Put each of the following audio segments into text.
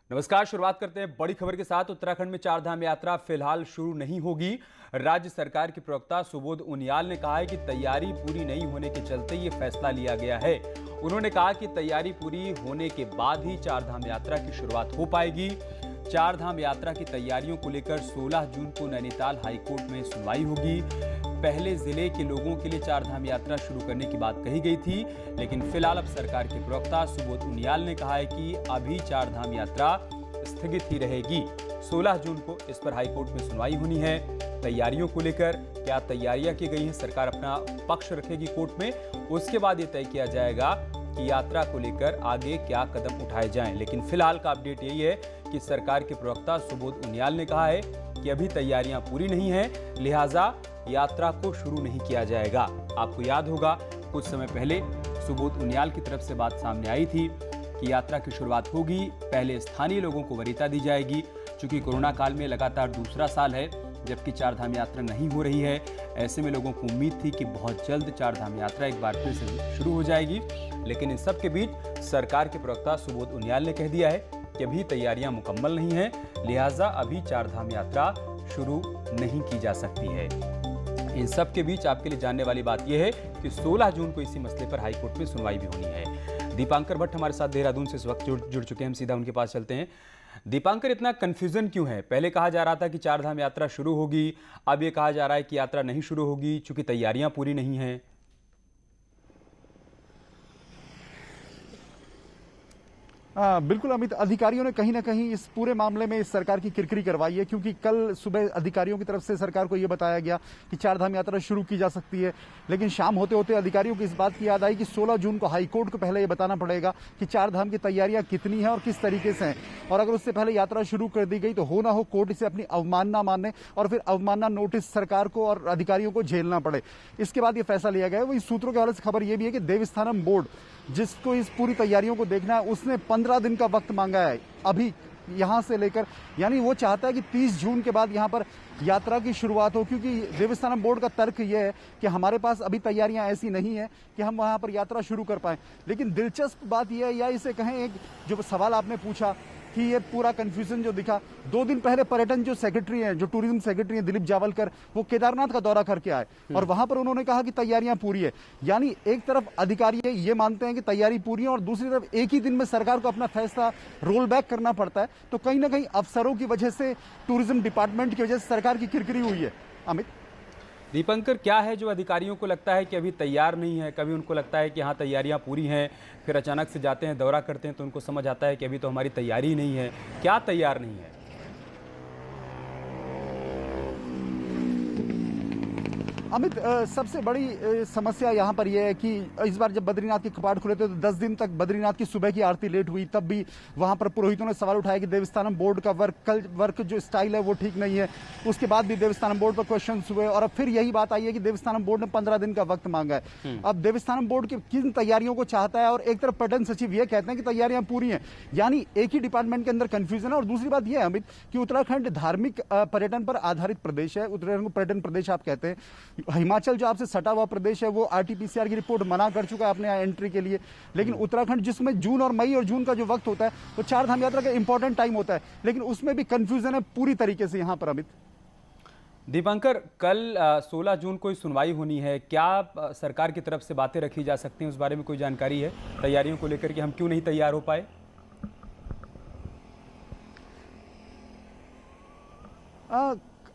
नमस्कार। शुरुआत करते हैं बड़ी खबर के साथ। उत्तराखंड में चारधाम यात्रा फिलहाल शुरू नहीं होगी। राज्य सरकार के प्रवक्ता सुबोध उनियाल ने कहा है कि तैयारी पूरी नहीं होने के चलते ये फैसला लिया गया है। उन्होंने कहा कि तैयारी पूरी होने के बाद ही चारधाम यात्रा की शुरुआत हो पाएगी। चारधाम यात्रा की तैयारियों को लेकर 16 जून को नैनीताल हाईकोर्ट में सुनवाई होगी। पहले जिले के लोगों के लिए चारधाम यात्रा शुरू करने की बात कही गई थी, लेकिन फिलहाल अब सरकार के प्रवक्ता सुबोध उनियाल ने कहा है कि अभी चारधाम यात्रा स्थगित ही रहेगी। 16 जून को इस पर हाईकोर्ट में सुनवाई होनी है। तैयारियों को लेकर क्या तैयारियां की गई हैं, सरकार अपना पक्ष रखेगी कोर्ट में। उसके बाद ये तय किया जाएगा कि यात्रा को लेकर आगे क्या कदम उठाए जाएं। लेकिन फिलहाल का अपडेट यही है कि सरकार के प्रवक्ता सुबोध उनियाल ने कहा है कि अभी तैयारियां पूरी नहीं है, लिहाजा यात्रा को शुरू नहीं किया जाएगा। आपको याद होगा कुछ समय पहले सुबोध उनियाल की तरफ से बात सामने आई थी कि यात्रा की शुरुआत होगी, पहले स्थानीय लोगों को वरीयता दी जाएगी। चूंकि कोरोना काल में लगातार दूसरा साल है जबकि चारधाम यात्रा नहीं हो रही है, ऐसे में लोगों को उम्मीद थी कि बहुत जल्द चारधाम यात्रा एक बार फिर से शुरू हो जाएगी। लेकिन इन सब के बीच सरकार के प्रवक्ता सुबोध उनियाल ने कह दिया है कि अभी तैयारियां मुकम्मल नहीं है, लिहाजा अभी चारधाम यात्रा शुरू नहीं की जा सकती है। इन सब के बीच आपके लिए जानने वाली बात यह है कि 16 जून को इसी मसले पर हाईकोर्ट में सुनवाई भी होनी है। दीपांकर भट्ट हमारे साथ देहरादून से इस वक्त जुड़ चुके हैं, हम सीधा उनके पास चलते हैं। दीपांकर, इतना कंफ्यूजन क्यों है? पहले कहा जा रहा था कि चारधाम यात्रा शुरू होगी, अब ये कहा जा रहा है कि यात्रा नहीं शुरू होगी चूंकि तैयारियां पूरी नहीं हैं। बिल्कुल अमित, अधिकारियों ने कहीं ना कहीं इस पूरे मामले में इस सरकार की किरकिरी करवाई है, क्योंकि कल सुबह अधिकारियों की तरफ से सरकार को यह बताया गया कि चारधाम यात्रा शुरू की जा सकती है, लेकिन शाम होते होते अधिकारियों को इस बात की याद आई कि 16 जून को हाईकोर्ट को पहले ये बताना पड़ेगा कि चारधाम की तैयारियां कितनी हैं और किस तरीके से हैं, और अगर उससे पहले यात्रा शुरू कर दी गई तो हो ना हो कोर्ट इसे अपनी अवमानना माने और फिर अवमानना नोटिस सरकार को और अधिकारियों को झेलना पड़े। इसके बाद ये फैसला लिया गया है। वही सूत्रों के हवाले से खबर यह भी है कि देवस्थानम बोर्ड, जिसको इस पूरी तैयारियों को देखना है, उसने 15 दिन का वक्त मांगा है अभी यहां से लेकर, यानी वो चाहता है कि 30 जून के बाद यहां पर यात्रा की शुरुआत हो, क्योंकि देवस्थानम बोर्ड का तर्क यह है कि हमारे पास अभी तैयारियां ऐसी नहीं है कि हम वहां पर यात्रा शुरू कर पाए। लेकिन दिलचस्प बात यह है, या इसे कहें एक जो सवाल आपने पूछा कि ये पूरा कंफ्यूजन जो दिखा, 2 दिन पहले पर्यटन जो सेक्रेटरी हैं, जो टूरिज्म सेक्रेटरी हैं दिलीप जावलकर, वो केदारनाथ का दौरा करके आए और वहां पर उन्होंने कहा कि तैयारियां पूरी है। यानी एक तरफ अधिकारी ये मानते हैं कि तैयारी पूरी है और दूसरी तरफ एक ही दिन में सरकार को अपना फैसला रोल बैक करना पड़ता है। तो कहीं ना कहीं अफसरों की वजह से, टूरिज्म डिपार्टमेंट की वजह से सरकार की किरकिरी हुई है। अमित, दीपंकर, क्या है जो अधिकारियों को लगता है कि अभी तैयार नहीं है? कभी उनको लगता है कि हाँ तैयारियां पूरी हैं, फिर अचानक से जाते हैं दौरा करते हैं तो उनको समझ आता है कि अभी तो हमारी तैयारी नहीं है। क्या तैयार नहीं है? अमित, सबसे बड़ी समस्या यहाँ पर यह है कि इस बार जब बद्रीनाथ के कपाट खुले थे तो 10 दिन तक बद्रीनाथ की सुबह की आरती लेट हुई। तब भी वहाँ पर पुरोहितों ने सवाल उठाया कि देवस्थानम बोर्ड का वर्क जो स्टाइल है वो ठीक नहीं है। उसके बाद भी देवस्थानम बोर्ड पर क्वेश्चन हुए और अब फिर यही बात आई है कि देवस्थानम बोर्ड ने 15 दिन का वक्त मांगा है। अब देवस्थानम बोर्ड की किन तैयारियों को चाहता है, और एक तरफ पर्यटन सचिव ये कहते हैं कि तैयारियां पूरी हैं, यानी एक ही डिपार्टमेंट के अंदर कंफ्यूजन है। और दूसरी बात यह है अमित कि उत्तराखंड धार्मिक पर्यटन पर आधारित प्रदेश है, उत्तराखंड को पर्यटन प्रदेश आप कहते हैं। हिमाचल जो आपसे सटा हुआ प्रदेश है वो आरटीपीसीआर की रिपोर्ट मना कर चुका है अपने एंट्री के लिए, लेकिन उत्तराखंड जिसमें जून और मई और जून का जो वक्त होता है वो चारधाम यात्रा का इंपॉर्टेंट टाइम होता है, लेकिन उसमें भी कंफ्यूजन है पूरी तरीके से यहां पर। अमित, दीपांकर, कल 16 जून को सुनवाई होनी है, क्या सरकार की तरफ से बातें रखी जा सकती हैं? उस बारे में कोई जानकारी है तैयारियों को लेकर कि हम क्यों नहीं तैयार हो पाए?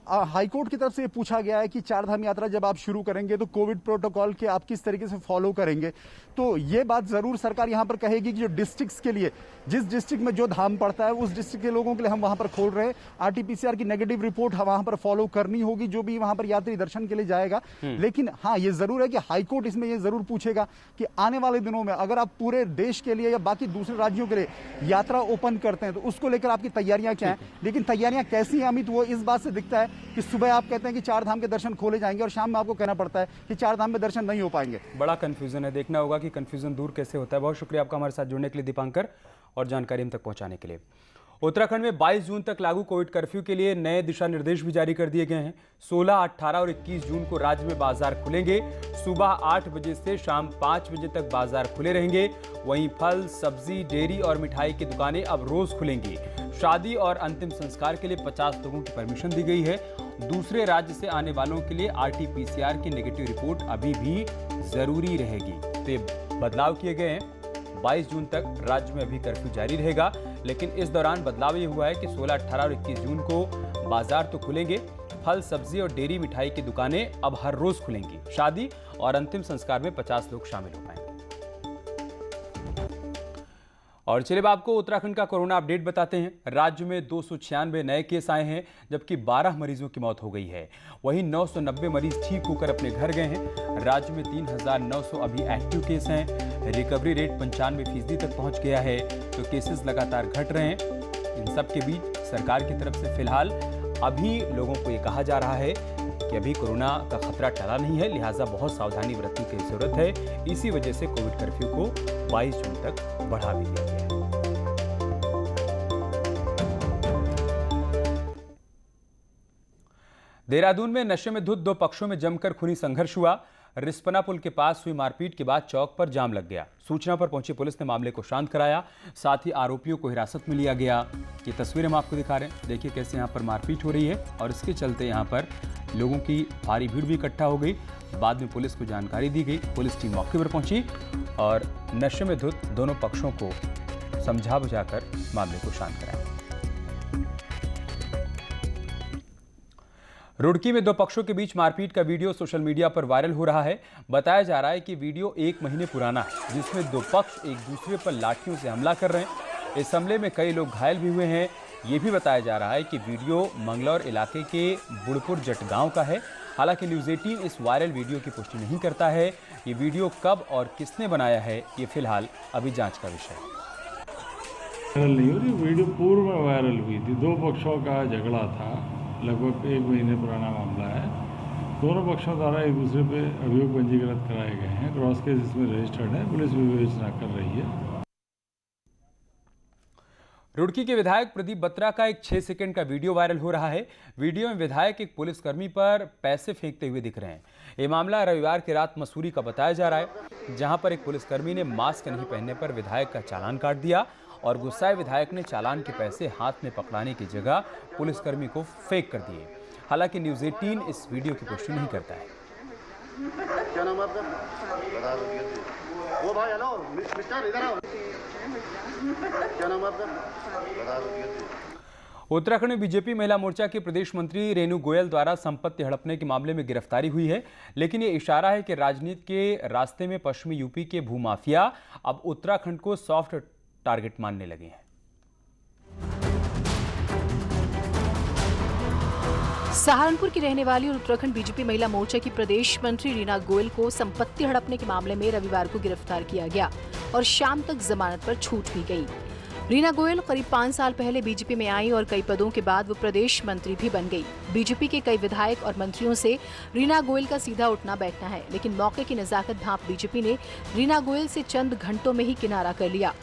हाईकोर्ट की तरफ से ये पूछा गया है कि चारधाम यात्रा जब आप शुरू करेंगे तो कोविड प्रोटोकॉल के आप किस तरीके से फॉलो करेंगे। तो ये बात जरूर सरकार यहां पर कहेगी कि जो डिस्ट्रिक्ट्स के लिए, जिस डिस्ट्रिक्ट में जो धाम पड़ता है उस डिस्ट्रिक्ट के लोगों के लिए हम वहां पर खोल रहे हैं। आरटीपीसीआर की नेगेटिव रिपोर्ट वहां पर फॉलो करनी होगी जो भी वहां पर यात्री दर्शन के लिए जाएगा। लेकिन हाँ, ये जरूर है कि हाईकोर्ट इसमें ये जरूर पूछेगा कि आने वाले दिनों में अगर आप पूरे देश के लिए या बाकी दूसरे राज्यों के लिए यात्रा ओपन करते हैं तो उसको लेकर आपकी तैयारियां क्या हैं। लेकिन तैयारियां कैसी हैं अमित, वो इस बात से दिखता है कि सुबह आप कहते हैं कि चारधाम के दर्शन खोले जाएंगे और शाम में आपको कहना पड़ता है कि चारधाम में दर्शन नहीं हो पाएंगे। बड़ा कंफ्यूजन है, देखना होगा कि कंफ्यूजन दूर कैसे होता है। बहुत शुक्रिया आपका हमारे साथ जुड़ने के लिए दीपांकर, और जानकारी हम तक पहुंचाने के लिए। उत्तराखंड में 22 जून तक लागू कोविड कर्फ्यू के लिए नए दिशा निर्देश भी जारी कर दिए गए हैं। 16, 18 और 21 जून को राज्य में बाजार खुलेंगे। सुबह 8 बजे से शाम 5 बजे तक बाजार खुले रहेंगे। वहीं फल, सब्जी, डेयरी और मिठाई की दुकानें अब रोज खुलेंगी। शादी और अंतिम संस्कार के लिए 50 लोगों की परमिशन दी गई है। दूसरे राज्य से आने वालों के लिए RT-PCR की नेगेटिव रिपोर्ट अभी भी जरूरी रहेगी। तो ये बदलाव किए गए हैं। 22 जून तक राज्य में अभी कर्फ्यू जारी रहेगा, लेकिन इस दौरान बदलाव ये हुआ है कि 16, 18 और 21 जून को बाजार तो खुलेंगे। फल, सब्जी और डेयरी मिठाई की दुकानें अब हर रोज खुलेंगी। शादी और अंतिम संस्कार में 50 लोग शामिल हो पाएंगे। और चलिए अब आपको उत्तराखंड का कोरोना अपडेट बताते हैं। राज्य में 296 नए केस आए हैं, जबकि 12 मरीजों की मौत हो गई है। वहीं 990 मरीज ठीक होकर अपने घर गए हैं। राज्य में 3900 अभी एक्टिव केस हैं। रिकवरी रेट 95% तक पहुंच गया है। तो केसेस लगातार घट रहे हैं। इन सब के बीच सरकार की तरफ से फिलहाल अभी लोगों को ये कहा जा रहा है कि अभी कोरोना का खतरा टला नहीं है, लिहाजा बहुत सावधानी बरतने की जरूरत है। इसी वजह से कोविड कर्फ्यू को 22 जून तक बढ़ा भी दिया गया है। देहरादून में नशे में धुत 2 पक्षों में जमकर खूनी संघर्ष हुआ। रिस्पना पुल के पास हुई मारपीट के बाद चौक पर जाम लग गया। सूचना पर पहुंची पुलिस ने मामले को शांत कराया, साथ ही आरोपियों को हिरासत में लिया गया। ये तस्वीरें हम आपको दिखा रहे हैं। देखिए कैसे यहाँ पर मारपीट हो रही है और इसके चलते यहाँ पर लोगों की भारी भीड़ भी इकट्ठा हो गई। बाद में पुलिस को जानकारी दी गई। पुलिस टीम मौके पर पहुंची और नशे में धुत दोनों पक्षों को समझा बुझाकर मामले को शांत कराया। रुड़की में 2 पक्षों के बीच मारपीट का वीडियो सोशल मीडिया पर वायरल हो रहा है। बताया जा रहा है कि वीडियो 1 महीने पुराना है, जिसमें 2 पक्ष एक दूसरे पर लाठियों से हमला कर रहे हैं। इस हमले में कई लोग घायल भी हुए हैं। ये भी बताया जा रहा है कि वीडियो मंगलौर इलाके के बुड़पुर जट गांव का है। हालांकि न्यूज़ 18 इस वायरल वीडियो की पुष्टि नहीं करता है। ये वीडियो कब और किसने बनाया है, ये फिलहाल अभी जांच का विषय है। वायरल नहीं हो रही, वीडियो पूर्व में वायरल हुई थी। 2 पक्षों का झगड़ा था, लगभग 1 महीने पुराना मामला है। दोनों पक्षों द्वारा एक दूसरे पे अभियोग पंजीकृत कराए गए हैं। क्रॉस केस इसमें रजिस्टर्ड है। पुलिस विवेचना कर रही है। रुड़की के विधायक प्रदीप बत्रा का एक 6 सेकंड का वीडियो वायरल हो रहा है। वीडियो में विधायक एक पुलिसकर्मी पर पैसे फेंकते हुए दिख रहे हैं। ये मामला रविवार की रात मसूरी का बताया जा रहा है, जहां पर एक पुलिसकर्मी ने मास्क नहीं पहनने पर विधायक का चालान काट दिया और गुस्साए विधायक ने चालान के पैसे हाथ में पकड़ाने की जगह पुलिसकर्मी को फेंक कर दिए। हालांकि न्यूज़ 18 इस वीडियो की पुष्टि नहीं करता है। क्या नाम है आपका? वो भाई हेलो मिस्टर इधर आओ। क्या नाम है आपका? उत्तराखंड में बीजेपी महिला मोर्चा के प्रदेश मंत्री रेणु गोयल द्वारा संपत्ति हड़पने के मामले में गिरफ्तारी हुई है, लेकिन ये इशारा है कि राजनीति के रास्ते में पश्चिमी यूपी के भूमाफिया अब उत्तराखंड को सॉफ्ट टारगेट मानने लगे हैं। सहारनपुर की रहने वाली और उत्तराखंड बीजेपी महिला मोर्चा की प्रदेश मंत्री रीना गोयल को संपत्ति हड़पने के मामले में रविवार को गिरफ्तार किया गया और शाम तक जमानत पर छूट भी गई। रीना गोयल करीब 5 साल पहले बीजेपी में आई और कई पदों के बाद वो प्रदेश मंत्री भी बन गई। बीजेपी के कई विधायक और मंत्रियों से रीना गोयल का सीधा उठना बैठना है, लेकिन मौके की नजाकत भांप बीजेपी ने रीना गोयल से चंद घंटों में ही किनारा कर लिया।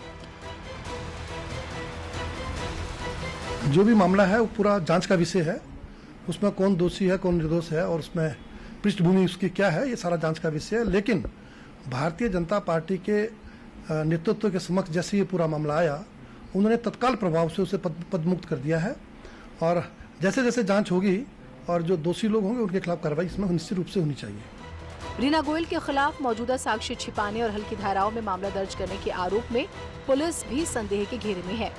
जो भी मामला है वो पूरा जांच का विषय है। उसमें कौन दोषी है, कौन निर्दोष है और उसमें पृष्ठभूमि उसकी क्या है, ये सारा जांच का विषय है। लेकिन भारतीय जनता पार्टी के नेतृत्व के समक्ष जैसे ये पूरा मामला आया, उन्होंने तत्काल प्रभाव से उसे पदमुक्त कर दिया है और जैसे जैसे जांच होगी और जो दोषी लोग होंगे उनके खिलाफ कार्रवाई इसमें निश्चित रूप से होनी चाहिए। रीना गोयल के खिलाफ मौजूदा साक्ष्य छिपाने और हल्की धाराओं में मामला दर्ज करने के आरोप में पुलिस भी संदेह के घेरे में है।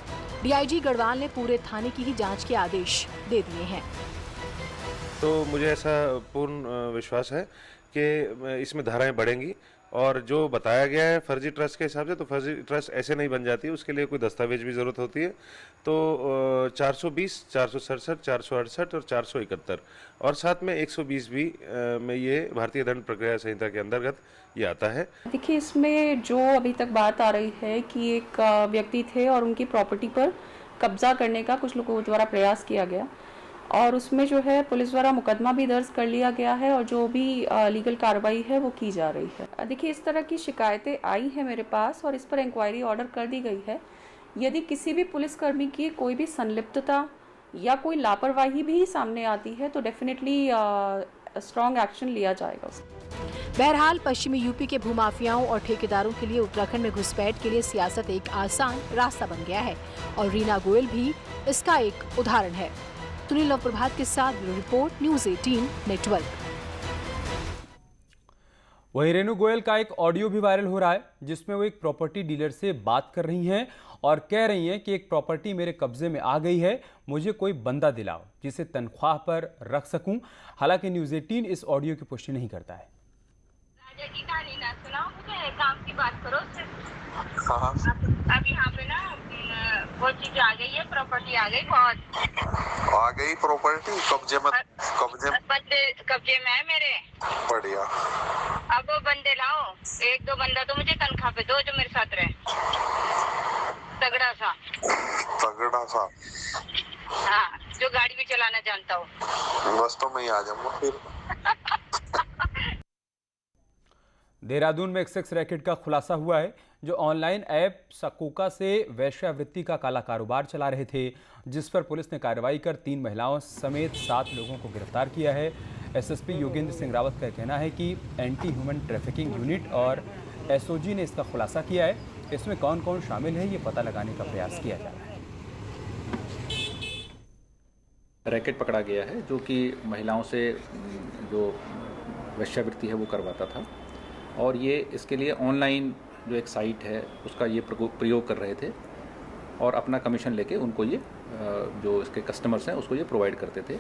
डीआईजी गढ़वाल ने पूरे थाने की ही जांच के आदेश दे दिए हैं। तो मुझे ऐसा पूर्ण विश्वास है कि इसमें धाराएं बढ़ेंगी और जो बताया गया है फर्जी ट्रस्ट के हिसाब से, तो फर्जी ट्रस्ट ऐसे नहीं बन जाती, उसके लिए कोई दस्तावेज भी ज़रूरत होती है। तो 420, 467, 468 और 471 और साथ में 120 भी में ये भारतीय दंड प्रक्रिया संहिता के अंतर्गत ये आता है। देखिए, इसमें जो अभी तक बात आ रही है कि एक व्यक्ति थे और उनकी प्रॉपर्टी पर कब्जा करने का कुछ लोगों द्वारा प्रयास किया गया और उसमें जो है पुलिस द्वारा मुकदमा भी दर्ज कर लिया गया है और जो भी लीगल कार्रवाई है वो की जा रही है। देखिए, इस तरह की शिकायतें आई हैं मेरे पास और इस पर इंक्वायरी ऑर्डर कर दी गई है। यदि किसी भी पुलिसकर्मी की कोई भी संलिप्तता या कोई लापरवाही भी सामने आती है तो डेफिनेटली स्ट्रॉन्ग एक्शन लिया जाएगा। बहरहाल पश्चिमी यूपी के भूमाफियाओं और ठेकेदारों के लिए उत्तराखंड में घुसपैठ के लिए सियासत एक आसान रास्ता बन गया है और रीना गोयल भी इसका एक उदाहरण है। सुनील नव प्रभात के साथ ब्यूरो रिपोर्ट, न्यूज़ 18 नेटवर्क। वहीं रेणु गोयल का एक ऑडियो भी वायरल हो रहा है, जिसमें वो एक प्रॉपर्टी डीलर से बात कर रही हैं और कह रही हैं कि एक प्रॉपर्टी मेरे कब्जे में आ गई है, मुझे कोई बंदा दिलाओ जिसे तनख्वाह पर रख सकूं। हालांकि न्यूज़ 18 इस ऑडियो की पुष्टि नहीं करता है। राजा की कहानी ना सुनाओ, मुझे काम की बात करो। अब यहाँ पे ना वो चीज आ गई है, प्रॉपर्टी आ गई, बहुत आ गई प्रॉपर्टी कब्जे में है मेरे। बढ़िया। अब वो बंदे लाओ, एक दो बंदा तो मुझे तनख्वाह पे दो जो मेरे साथ रहे, तगड़ा सा। हाँ, जो गाड़ी भी चलाना जानता हो। बस तो मैं ही आ जाऊंगा फिर। देहरादून में एक सेक्स रैकेट का खुलासा हुआ है, जो ऑनलाइन ऐप सकोका से वेश्यावृत्ति का काला कारोबार चला रहे थे, जिस पर पुलिस ने कार्रवाई कर 3 महिलाओं समेत 7 लोगों को गिरफ्तार किया है। एसएसपी योगेंद्र सिंह रावत का कहना है कि एंटी ह्यूमन ट्रैफिकिंग यूनिट और एसओजी ने इसका खुलासा किया है। इसमें कौन कौन शामिल है, ये पता लगाने का प्रयास किया जा रहा है। रैकेट पकड़ा गया है जो कि महिलाओं से जो वेश्यावृत्ति है वो करवाता था, और ये इसके लिए ऑनलाइन जो एक साइट है उसका ये प्रयोग कर रहे थे और अपना कमीशन लेके उनको ये जो इसके कस्टमर्स हैं उसको ये प्रोवाइड करते थे।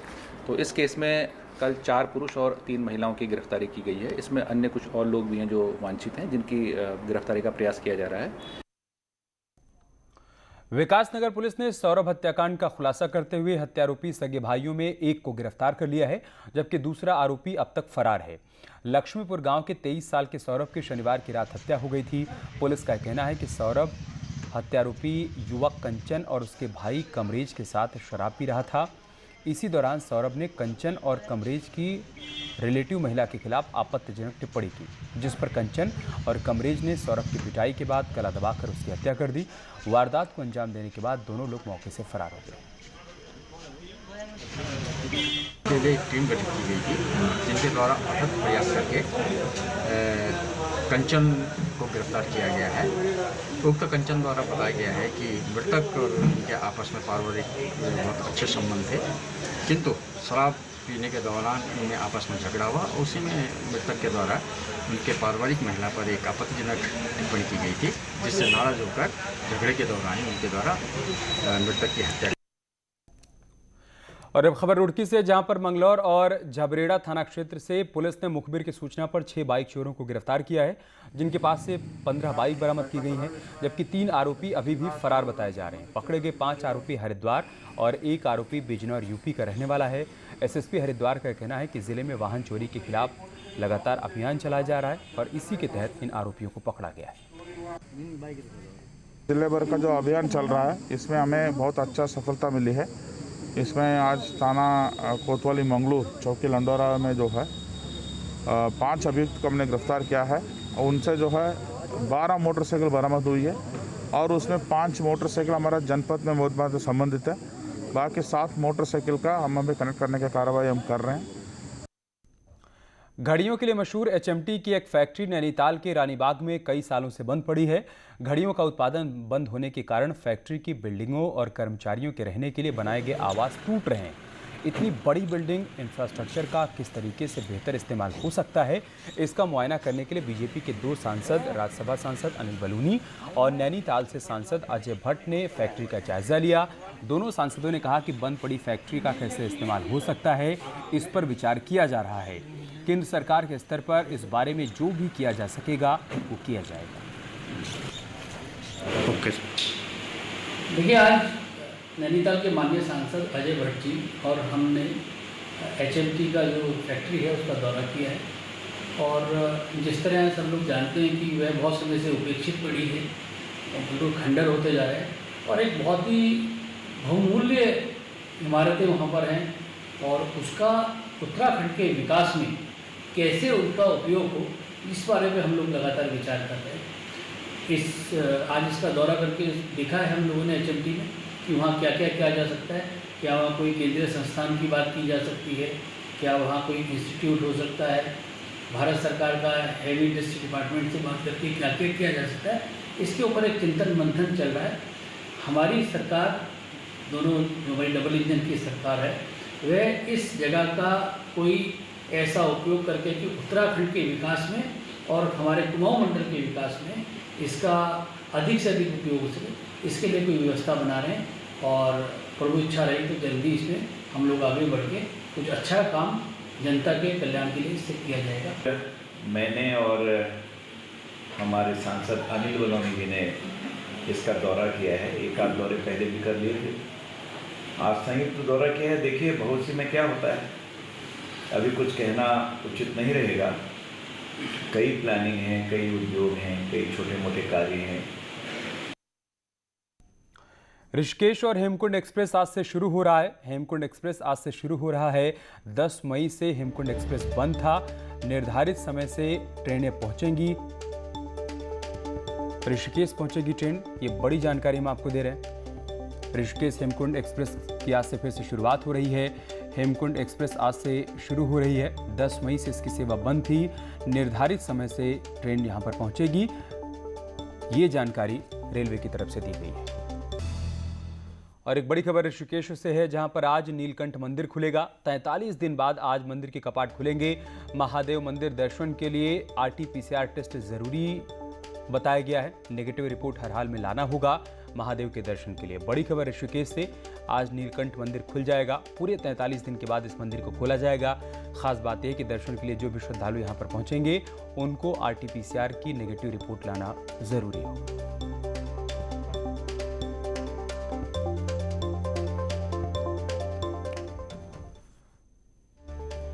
तो इस केस में कल 4 पुरुष और 3 महिलाओं की गिरफ्तारी की गई है। इसमें अन्य कुछ और लोग भी हैं जो वांछित हैं, जिनकी गिरफ्तारी का प्रयास किया जा रहा है। विकासनगर पुलिस ने सौरभ हत्याकांड का खुलासा करते हुए हत्यारोपी सगे भाइयों में एक को गिरफ्तार कर लिया है, जबकि दूसरा आरोपी अब तक फरार है। लक्ष्मीपुर गांव के 23 साल के सौरभ की शनिवार की रात हत्या हो गई थी। पुलिस का कहना है कि सौरभ हत्यारोपी युवक कंचन और उसके भाई कमरेज के साथ शराब पी रहा था। इसी दौरान सौरभ ने कंचन और कमरेज की रिलेटिव महिला के खिलाफ आपत्तिजनक टिप्पणी की, जिस पर कंचन और कमरेज ने सौरभ की पिटाई के बाद गला दबाकर उसकी हत्या कर दी। वारदात को अंजाम देने के बाद दोनों लोग मौके से फरार हो गए। एक टीम गठित की गई थी, जिनके द्वारा अथक प्रयास करके कंचन को गिरफ्तार किया गया है। उक्त कंचन द्वारा बताया गया है कि मृतक और उनके आपस में पारिवारिक बहुत अच्छे संबंध थे, किंतु शराब पीने के दौरान इनमें आपस में झगड़ा हुआ। उसी में मृतक के द्वारा उनके पारिवारिक महिला पर एक आपत्तिजनक टिप्पणी की गई थी, जिससे नाराज होकर झगड़े के दौरान ही उनके द्वारा मृतक की हत्या। और अब खबर रुड़की से, जहां पर मंगलौर और झबरेड़ा थाना क्षेत्र से पुलिस ने मुखबिर की सूचना पर 6 बाइक चोरों को गिरफ्तार किया है, जिनके पास से 15 बाइक बरामद की गई हैं, जबकि 3 आरोपी अभी भी फरार बताए जा रहे हैं। पकड़े गए 5 आरोपी हरिद्वार और 1 आरोपी बिजनौर यूपी का रहने वाला है। एसएसपी हरिद्वार का कहना है कि जिले में वाहन चोरी के खिलाफ लगातार अभियान चलाया जा रहा है और इसी के तहत इन आरोपियों को पकड़ा गया है। जिले भर का जो अभियान चल रहा है, इसमें हमें बहुत अच्छा सफलता मिली है। इसमें आज थाना कोतवाली मंगलू चौकी लंडोरा में जो है 5 अभियुक्त को हमने गिरफ्तार किया है और उनसे जो है 12 मोटरसाइकिल बरामद हुई है और उसमें 5 मोटरसाइकिल हमारा जनपद में मौत से संबंधित है। बाकी 7 मोटरसाइकिल का हम अभी कनेक्ट करने की कार्रवाई हम कर रहे हैं। घड़ियों के लिए मशहूर एचएमटी की एक फैक्ट्री नैनीताल के रानीबाग में कई सालों से बंद पड़ी है। घड़ियों का उत्पादन बंद होने के कारण फैक्ट्री की बिल्डिंगों और कर्मचारियों के रहने के लिए बनाए गए आवास टूट रहे हैं। इतनी बड़ी बिल्डिंग इंफ्रास्ट्रक्चर का किस तरीके से बेहतर इस्तेमाल हो सकता है, इसका मुआयना करने के लिए बीजेपी के 2 सांसद, राज्यसभा सांसद अनिल बलूनी और नैनीताल से सांसद अजय भट्ट ने फैक्ट्री का जायजा लिया। दोनों सांसदों ने कहा कि बंद पड़ी फैक्ट्री का कैसे इस्तेमाल हो सकता है, इस पर विचार किया जा रहा है। केंद्र सरकार के स्तर पर इस बारे में जो भी किया जा सकेगा वो किया जाएगा। देखिए, आज नैनीताल के माननीय सांसद अजय भट्ट जी और हमने एचएमटी का जो फैक्ट्री है उसका दौरा किया है और जिस तरह सब लोग जानते हैं कि वह बहुत समय से उपेक्षित पड़ी है और बिल्कुल खंडर होते जा रहे हैं और एक बहुत ही बहुमूल्य इमारतें वहाँ पर हैं और उसका उत्तराखंड के विकास में कैसे उनका उपयोग हो, इस बारे में हम लोग लगातार विचार कर रहे हैं। आज इसका दौरा करके देखा है हम लोगों ने एचएमटी में कि वहाँ क्या क्या किया जा सकता है। क्या वहाँ कोई केंद्रीय संस्थान की बात की जा सकती है, क्या वहाँ कोई इंस्टीट्यूट हो सकता है, भारत सरकार का हैवी इंडस्ट्री डिपार्टमेंट से बात करके क्या क्या किया जा सकता है। इसके ऊपर एक चिंतन मंथन चल रहा है। हमारी सरकार दोनों जो हमारी डबल इंजन की सरकार है वह इस जगह का कोई ऐसा उपयोग करके कि उत्तराखंड के विकास में और हमारे कुमाऊं मंडल के विकास में इसका अधिक से अधिक उपयोग हो सके, इसके लिए कोई व्यवस्था बना रहे हैं। और प्रभु इच्छा रही तो जल्दी इसमें हम लोग आगे बढ़ के कुछ अच्छा काम जनता के कल्याण के लिए इससे किया जाएगा। मैंने और हमारे सांसद अनिल बलौनी जी ने इसका दौरा किया है, एक आध दौरे पहले भी कर लिए थे, आज संयुक्त दौरा किया है। देखिए बहुत सी में क्या होता है, अभी कुछ कहना उचित नहीं रहेगा। कई प्लानिंग हैं, कई उद्योग हैं, कई छोटे मोटे कार्य हैं। ऋषिकेश और हेमकुंड एक्सप्रेस आज से शुरू हो रहा है। हेमकुंड एक्सप्रेस आज से शुरू हो रहा है। 10 मई से हेमकुंड एक्सप्रेस बंद था। निर्धारित समय से ट्रेनें पहुंचेंगी, ऋषिकेश पहुंचेगी ट्रेन। ये बड़ी जानकारी हम आपको दे रहे हैं। ऋषिकेश हेमकुंड एक्सप्रेस की आज से फिर से शुरुआत हो रही है। हेमकुंड एक्सप्रेस आज से शुरू हो रही है। 10 मई से इसकी सेवा बंद थी। निर्धारित समय से ट्रेन यहां पर पहुंचेगी, ये जानकारी रेलवे की तरफ से दी गई है। और एक बड़ी खबर ऋषिकेश से है, जहां पर आज नीलकंठ मंदिर खुलेगा। 43 दिन बाद आज मंदिर के कपाट खुलेंगे। महादेव मंदिर दर्शन के लिए RT-PCR टेस्ट जरूरी बताया गया है। नेगेटिव रिपोर्ट हर हाल में लाना होगा महादेव के दर्शन के लिए। बड़ी खबर ऋषिकेश से, आज नीलकंठ मंदिर खुल जाएगा। पूरे 43 दिन के बाद इस मंदिर को खोला जाएगा। खास बात यह कि दर्शन के लिए जो भी श्रद्धालु यहां पर पहुंचेंगे उनको RT-PCR की नेगेटिव रिपोर्ट लाना जरूरी होगा।